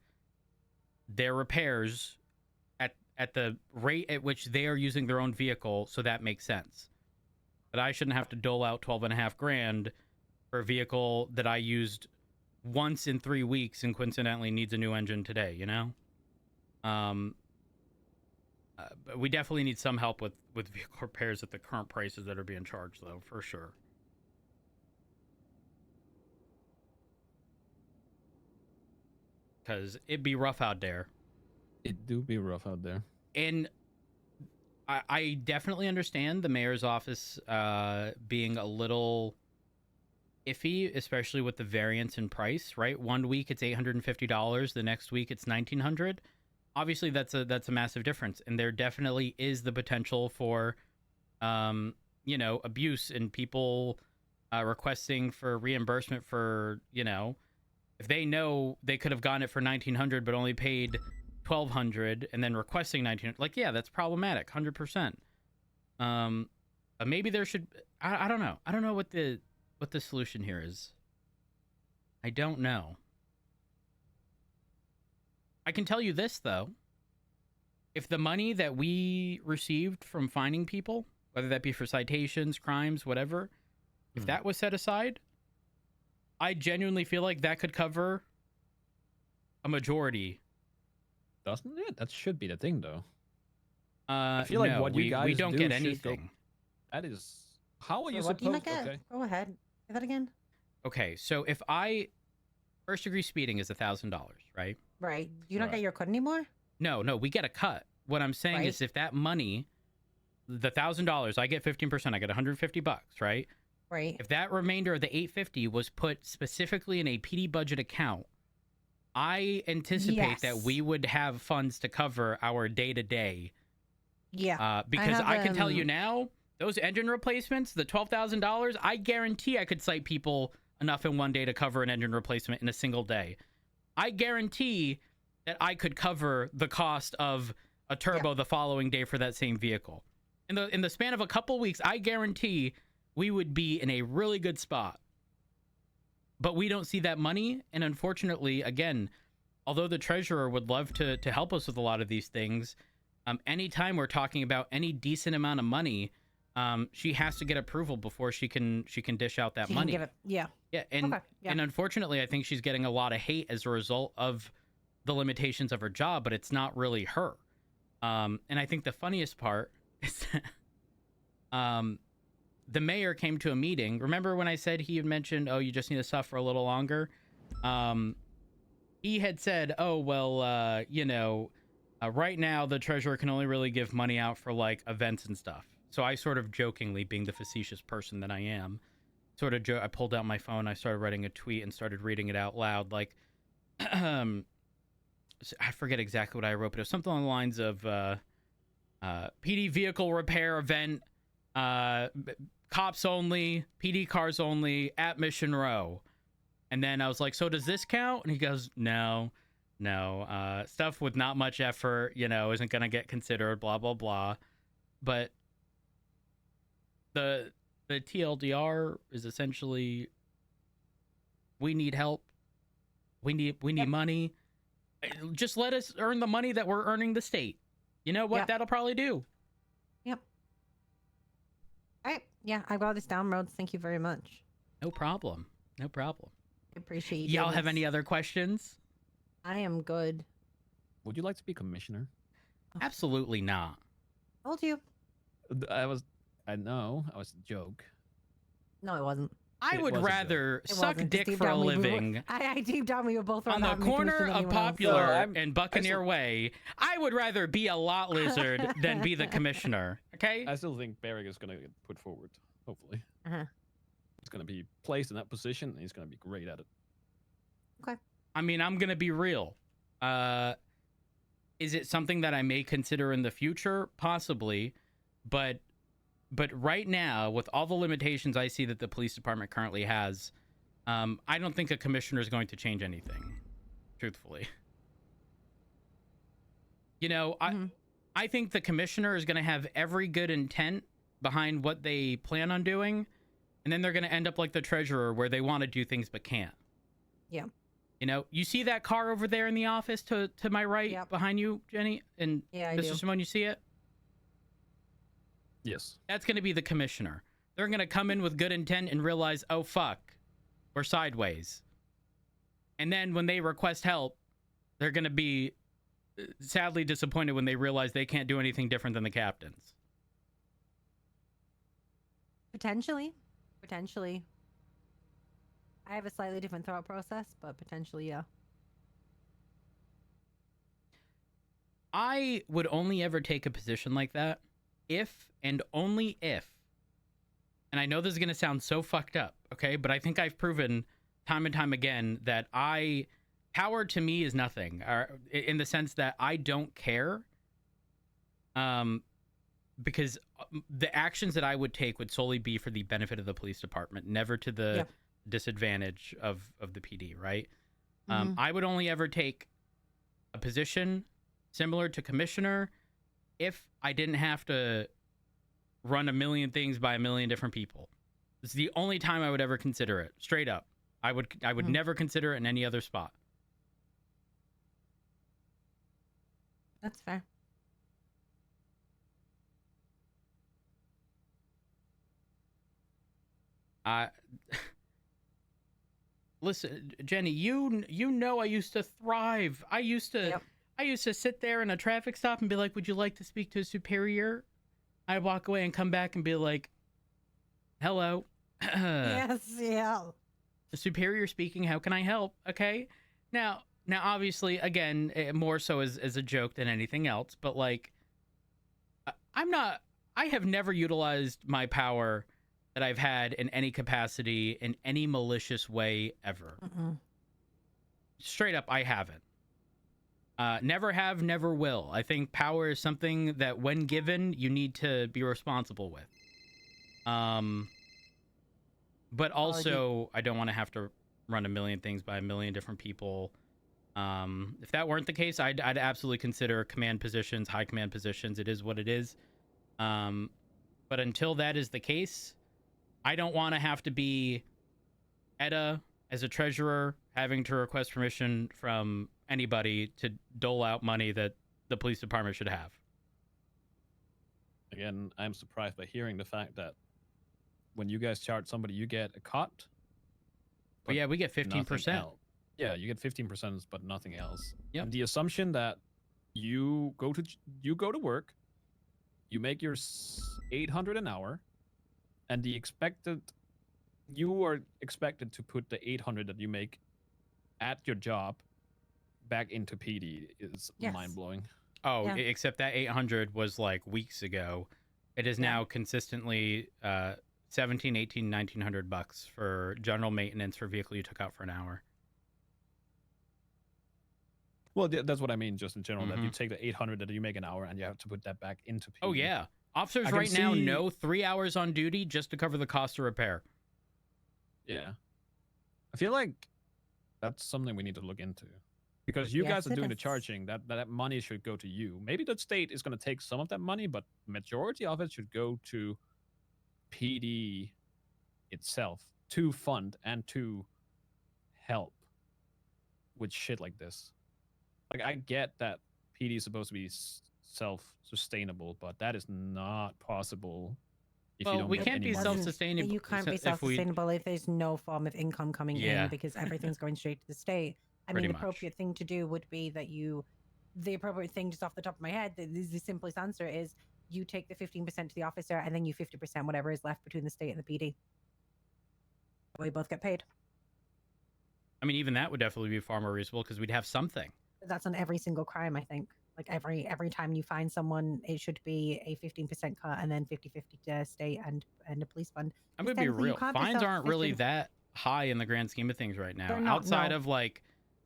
their repairs at the rate at which they are using their own vehicle, so that makes sense. But I shouldn't have to dole out $12,500 for a vehicle that I used once in 3 weeks and coincidentally needs a new engine today, But we definitely need some help with vehicle repairs at the current prices that are being charged, though, for sure. Because it'd be rough out there. It do be rough out there. And I definitely understand the mayor's office being a little iffy, especially with the variance in price, right? One week it's $850, the next week it's $1,900. Obviously that's a massive difference, and there definitely is the potential for abuse and people requesting for reimbursement for, if they know they could have gotten it for $1,900 but only paid $1,200 and then requesting $1,900. Like, yeah, that's problematic, 100%. But maybe there should, I don't know. I don't know what the solution here is. I don't know. I can tell you this, though. If the money that we received from fining people, whether that be for citations, crimes, whatever, if that was set aside, I genuinely feel like that could cover a majority. Doesn't it? That should be the thing, though. I feel like no, what you guys we don't do get should go- anything. That is... How are you What do you supposed... not get? Okay. Go ahead. Say that again. Okay, so if first degree speeding is $1,000, right? Right. You don't Right. get your cut anymore? No, we get a cut. What I'm saying Right. is if that money, the $1,000, I get 15%, I get $150, right? Right. If that remainder of the $850 was put specifically in a PD budget account, I anticipate that Yes. we would have funds to cover our day-to-day. Yeah. Because have, I can tell you now, those engine replacements, the $12,000, I guarantee I could cite people enough in one day to cover an engine replacement in a single day. I guarantee that I could cover the cost of a turbo the following day for that same vehicle. In the span of a couple weeks, I guarantee we would be in a really good spot. But we don't see that money, and unfortunately, again, although the treasurer would love to help us with a lot of these things, anytime we're talking about any decent amount of money, she has to get approval before she can dish out that She can money. give it- yeah. Yeah, and Okay, yeah. and unfortunately, I think she's getting a lot of hate as a result of the limitations of her job, but it's not really her. And I think the funniest part is that, the mayor came to a meeting. Remember when I said he had mentioned, oh, you just need to suffer a little longer? He had said, oh, well, right now the treasurer can only really give money out for like events and stuff. So I sort of jokingly, being the facetious person that I am, I pulled out my phone, I started writing a tweet and started reading it out loud. Like, I forget exactly what I wrote, but it was something along the lines of PD vehicle repair event, cops only, PD cars only at Mission Row. And then I was like, so does this count? And he goes, no, stuff with not much effort, isn't going to get considered, blah, blah, blah. But the TLDR is essentially, we need help. We need money. Just let us earn the money that we're earning the state. You know what? Yep. That'll probably do. Yep. All right. Yeah, I got this down, Rhodes. Thank you very much. No problem. I Appreciate you. Y'all doing have this. any other questions? I am good. Would you like to be commissioner? Absolutely not. Told you. I know. I was a joke. No, it wasn't. I It would was a joke. rather It suck wasn't. dick Deep for a down, we were- living I deep down we were both on the rather have me corner commissioned of than anyone else. Popular No, I'm- and Buccaneer I still- Way. I would rather be a lot lizard than be the commissioner. Okay? I still think Barrick is going to get put forward, hopefully. Uh-huh. He's going to be placed in that position, and he's going to be great at it. I mean, I'm going to be real. Is it something that I may consider in the future? Possibly. But right now, with all the limitations I see that the police department currently has, I don't think a commissioner is going to change anything, truthfully. I think the commissioner is going to have every good intent behind what they plan on doing, and then they're going to end up like the treasurer, where they want to do things but can't. Yeah. You see that car over there in the office to my right, Yep. behind you, Jenny? And Yeah, I Mr. do. Simone, you see it? Yes. That's going to be the commissioner. They're going to come in with good intent and realize, oh, fuck, we're sideways. And then when they request help, they're going to be sadly disappointed when they realize they can't do anything different than the captains. Potentially. I have a slightly different thought process, but potentially, yeah. I would only ever take a position like that if and only if, and I know this is going to sound so fucked up, okay, but I think I've proven time and time again that power to me is nothing, in the sense that I don't care, because the actions that I would take would solely be for the benefit of the police department, never to the disadvantage of the PD, right? I would only ever take a position similar to commissioner if I didn't have to run a million things by a million different people. This is the only time I would ever consider it. Straight up. I would never consider it in any other spot. That's fair. Listen, Jenny, you know I used to thrive. I used to sit there in a traffic stop and be like, "Would you like to speak to a superior?" I'd walk away and come back and be like, "Hello." Yes, yeah. The superior speaking. How can I help? Okay. Now, obviously, again, more so as a joke than anything else. But like, I have never utilized my power that I've had in any capacity in any malicious way ever. Straight up, I haven't. Never have, never will. I think power is something that, when given, you need to be responsible with. But also, I don't want to have to run a million things by a million different people. If that weren't the case, I'd absolutely consider command positions, high command positions. It is what it is. But until that is the case, I don't want to have to be ETA as a treasurer, having to request permission from anybody to dole out money that the police department should have. Again, I'm surprised by hearing the fact that when you guys charge somebody, you get a cut. But yeah, we get 15%. Yeah, you get 15%, but nothing else. Yep. And the assumption that you go to work, you make your $800 an hour, and you are expected to put the $800 that you make at your job back into PD is mind-blowing. Oh, yeah. Except that 800 was like weeks ago. It is now consistently $1,700, $1,800, $1,900 for general maintenance for a vehicle you took out for an hour. Well, that's what I mean, just in general, that you take the 800 that you make an hour and you have to put that back into PD. Oh, yeah. Officers right now know 3 hours on duty just to cover the cost of repair. Yeah. I feel like that's something we need to look into. Because you guys are doing the charging, that money should go to you. Maybe the state is going to take some of that money, but majority of it should go to PD itself to fund and to help with shit like this. Like, I get that PD is supposed to be self-sustainable, but that is not possible if you don't we get can't any be money. self-sustainable. You can't be self-sustainable if there's no form of income coming in, because everything's going straight to the state. I mean, the appropriate thing to do would be that the appropriate thing, just off the top of my head, the simplest answer is you take the 15% to the officer and then you 50% whatever is left between the state and the PD. We both get paid. I mean, even that would definitely be far more reasonable because we'd have something. That's on every single crime, I think. Like every time you find someone, it should be a 15% cut and then 50-50 to state and a police fund. I'm going to be real. Fines aren't really that high in the grand scheme of things right now. Outside of like,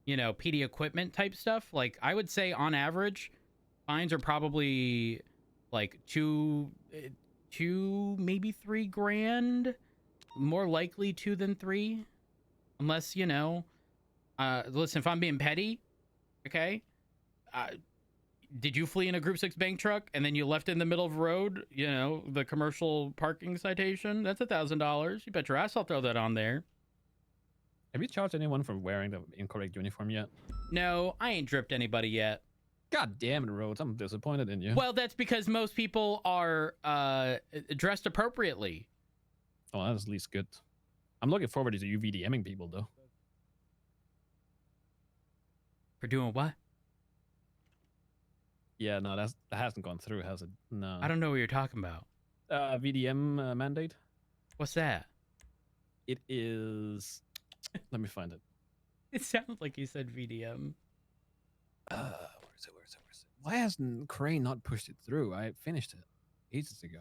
PD equipment type stuff. Like, I would say on average, fines are probably like two, maybe $3,000. More likely 2 than 3. Unless, listen, if I'm being petty, okay, did you flee in a Group 6 bank truck and then you left it in the middle of the road, the commercial parking citation? That's $1,000. You bet your ass I'll throw that on there. Have you charged anyone for wearing the incorrect uniform yet? No, I ain't dripped anybody yet. God damn it, Rhodes. I'm disappointed in you. Well, that's because most people are dressed appropriately. Oh, that's at least good. I'm looking forward to you VDMing people, though. For doing what? Yeah, no, that hasn't gone through, has it? No. I don't know what you're talking about. VDM mandate? What's that? It is... Let me find it. It sounded like you said VDM. Where is it? Why hasn't Crane not pushed it through? I finished it ages ago.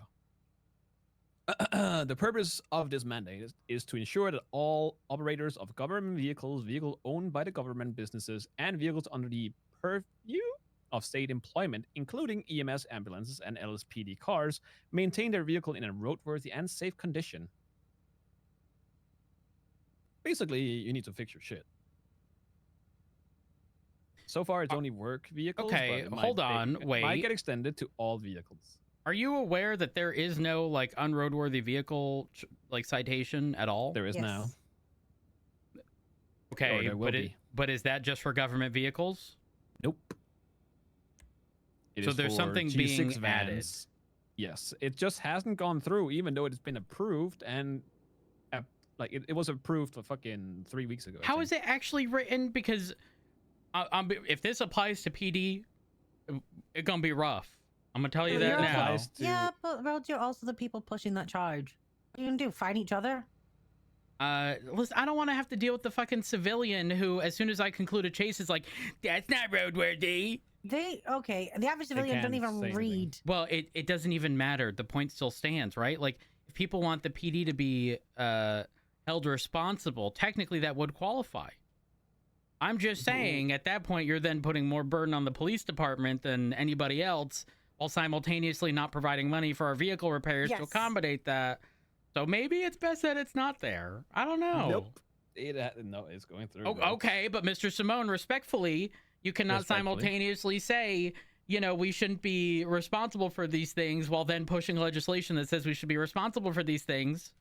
The purpose of this mandate is to ensure that all operators of government vehicles owned by the government, businesses, and vehicles under the purview of state employment, including EMS ambulances and LSPD cars, maintain their vehicle in a roadworthy and safe condition. Basically, you need to fix your shit. So far, it's only work vehicles. Okay, but hold on, it might wait. get extended to all vehicles. Are you aware that there is no like unroadworthy vehicle like citation at all? There is now. Okay, there will be. But is that just for government vehicles? Nope. It So is there's for something G6 being vans. added. Yes, it just hasn't gone through, even though it's been approved and like it was approved for fucking 3 weeks ago. How is it actually written? Because if this applies to PD, it's gonna be rough. I'm gonna tell you that now. Yeah, but roads, you're also the people pushing that charge. What are you gonna do? Fight each other? Listen, I don't want to have to deal with the fucking civilian who, as soon as I conclude a chase, is like, "That's not roadworthy." The average civilian doesn't even read. Well, it doesn't even matter. The point still stands, right? Like, if people want the PD to be held responsible, technically that would qualify. I'm just saying, at that point, you're then putting more burden on the police department than anybody else, while simultaneously not providing money for our vehicle repairs to accommodate that. So maybe it's best that it's not there. I don't know. Nope. No, it's going through. Oh, okay, but Mr. Simone, respectfully, you cannot simultaneously say, you know, we shouldn't be responsible for these things while then pushing legislation that says we should be responsible for these things.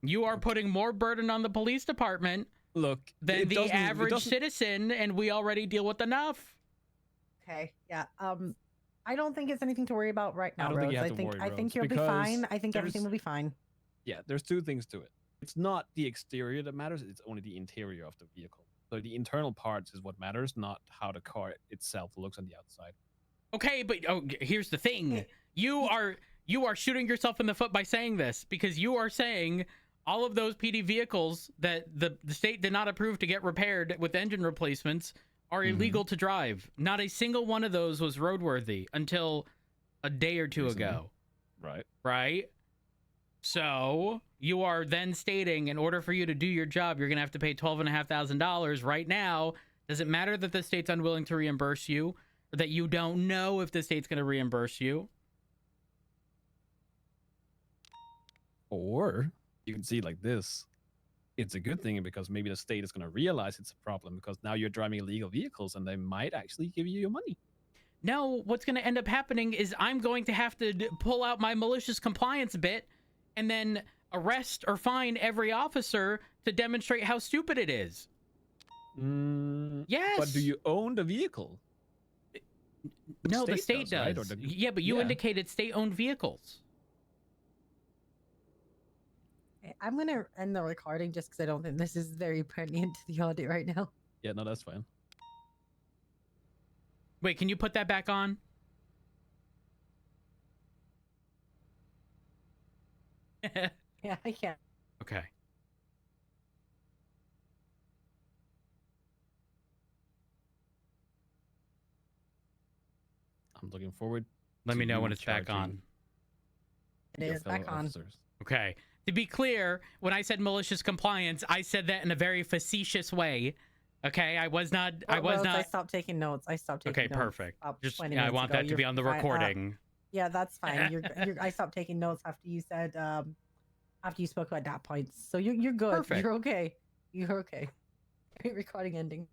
You are putting more burden on the police department than the average citizen, and we already deal with enough. Okay, yeah. I don't think it's anything to worry about right now, Rose. I think you'll be because fine. I think everything will be fine. Yeah, there's two things to it. It's not the exterior that matters, it's only the interior of the vehicle. So the internal parts is what matters, not how the car itself looks on the outside. Okay, but here's the thing. You are shooting yourself in the foot by saying this, because you are saying all of those PD vehicles that the state did not approve to get repaired with engine replacements are illegal to drive. Not a single one of those was roadworthy until a day or two ago. Right? So you are then stating, in order for you to do your job, you're going to have to pay $12,500 right now. Does it matter that the state's unwilling to reimburse you, or that you don't know if the state's going to reimburse you? Or you can see it like this. It's a good thing because maybe the state is going to realize it's a problem because now you're driving illegal vehicles and they might actually give you your money. No, what's going to end up happening is I'm going to have to pull out my malicious compliance bit and then arrest or fine every officer to demonstrate how stupid it is. Yes. But do you own the vehicle? No, the state does. Right? Yeah, but you indicated state-owned vehicles. I'm going to end the recording just because I don't think this is very pertinent to the audit right now. Yeah, no, that's fine. Wait, can you put that back on? Yeah, I can. Okay. I'm looking forward. Let me know when it's back on. It is back on. Okay. To be clear, when I said malicious compliance, I said that in a very facetious way. Okay, I was not. I stopped taking notes. Okay, perfect. Just I want that to be on the recording. Yeah, that's fine. I stopped taking notes after you said after you spoke about dot points. So you're good. Perfect. You're okay. You're okay. Great recording ending.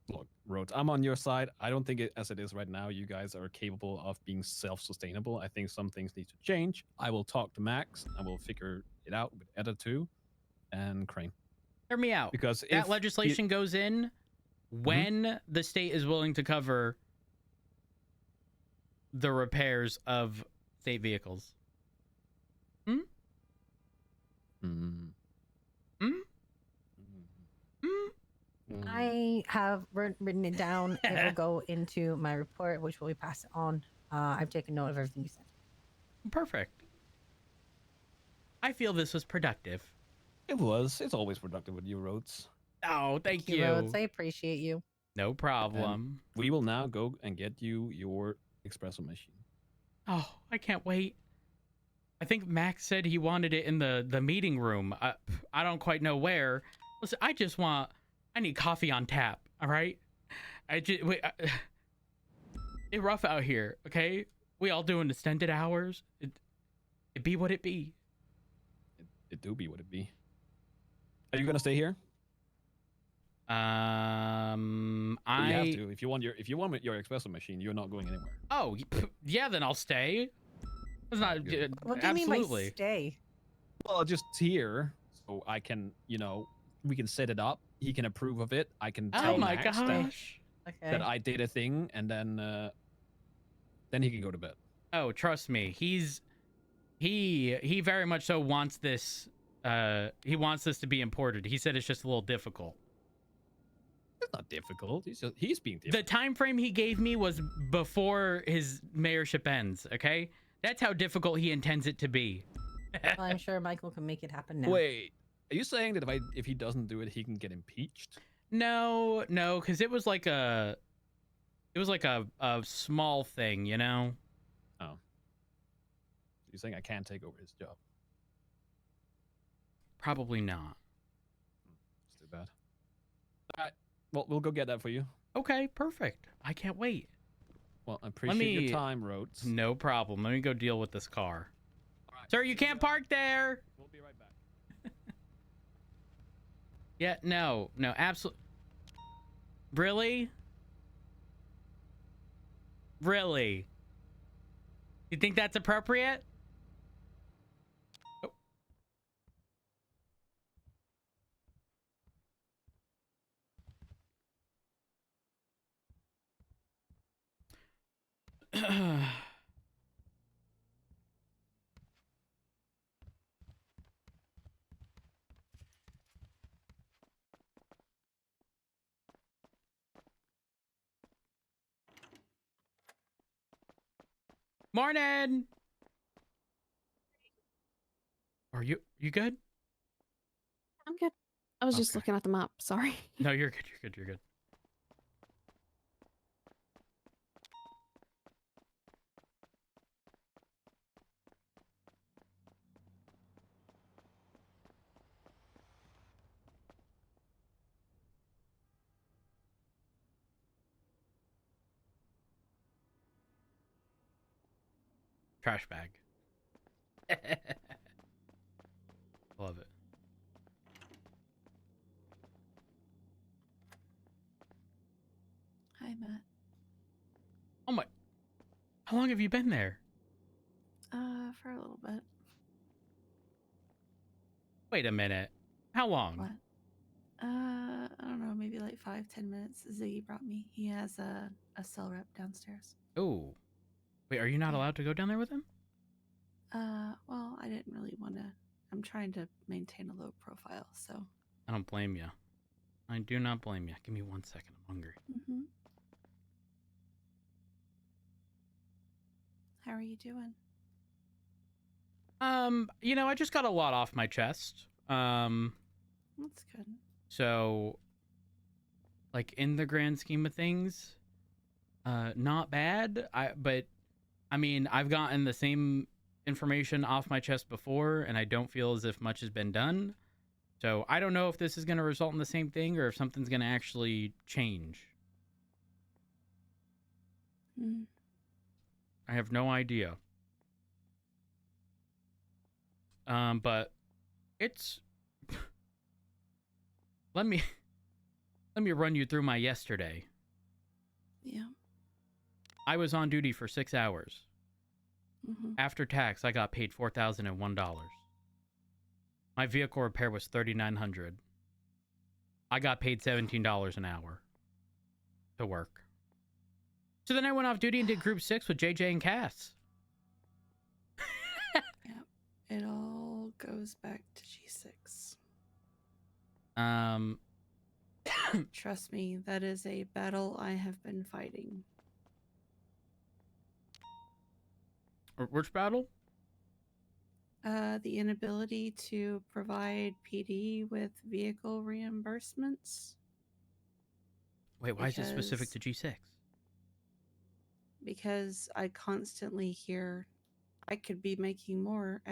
Look, Rhodes, I'm on your side. I don't think as it is right now, you guys are capable of being self-sustainable. I think some things need to change. I will talk to Max. I will figure it out with Edda too, and Crane. Hear me out. Because that legislation goes in when the state is willing to cover the repairs of state vehicles. I have written it down. It will go into my report, which will be passed on. I've taken note of everything you said. Perfect. I feel this was productive. It was. It's always productive with you, Rhodes. Oh, thank Rhodes. you. I appreciate you. No problem. We will now go and get you your espresso machine. Oh, I can't wait. I think Max said he wanted it in the meeting room. I don't quite know where. Listen, I need coffee on tap. All right. It's rough out here. Okay. We all doing extended hours. It be what it be. It do be what it be. Are you gonna stay here? You have to. If you want your espresso machine, you're not going anywhere. Oh, yeah. Then I'll stay. It's not What do you absolutely. mean by stay? Well, just here, so I can, we can set it up. He can approve of it. I can tell Oh my Max gosh. that I did a thing, and then he can go to bed. Oh, trust me. He very much so wants this. He wants this to be imported. He said it's just a little difficult. It's not difficult. He's being difficult. The time frame he gave me was before his mayorship ends. Okay, that's how difficult he intends it to be. Well, I'm sure Michael can make it happen now. Wait, are you saying that if he doesn't do it, he can get impeached? No, because it was like a small thing, you know. Oh, you're saying I can't take over his job? Probably not. It's too bad. All right. Well, we'll go get that for you. Okay, perfect. I can't wait. Well, I appreciate your time, Rhodes. No problem. Let me go deal with this car. All right. Sir, you can't park there. We'll be right back. Yeah, no, absolutely. Really? Really? You think that's appropriate? Morning. Are you good? I'm good. I was just Okay. looking at the map. Sorry. No, you're good. You're good. Trash bag. Love it. Hi, Matt. Oh my. How long have you been there? For a little bit. Wait a minute. How long? What? I don't know, maybe like 5-10 minutes. Ziggy brought me. He has a cell rep downstairs. Oh. Wait, are you not allowed to go down there with him? Well, I didn't really want to. I'm trying to maintain a low profile, so. I don't blame you. I do not blame you. Give me 1 second. I'm hungry. Mm-hmm. How are you doing? I just got a lot off my chest. That's good. So, like, in the grand scheme of things, not bad. But I mean, I've gotten the same information off my chest before, and I don't feel as if much has been done. So I don't know if this is going to result in the same thing or if something's going to actually change. Mm. I have no idea. But it's let me run you through my yesterday. Yeah. I was on duty for 6 hours. Mm-hmm. After tax, I got paid $4,001. My vehicle repair was $3,900. I got paid $17 an hour to work. So then I went off duty and did Group 6 with JJ and Cass. Yep. It all goes back to G6. Trust me, that is a battle I have been fighting. Which battle? the inability to provide PD with vehicle reimbursements. Wait, why is it specific to Because- G6? Because I constantly hear I could be making more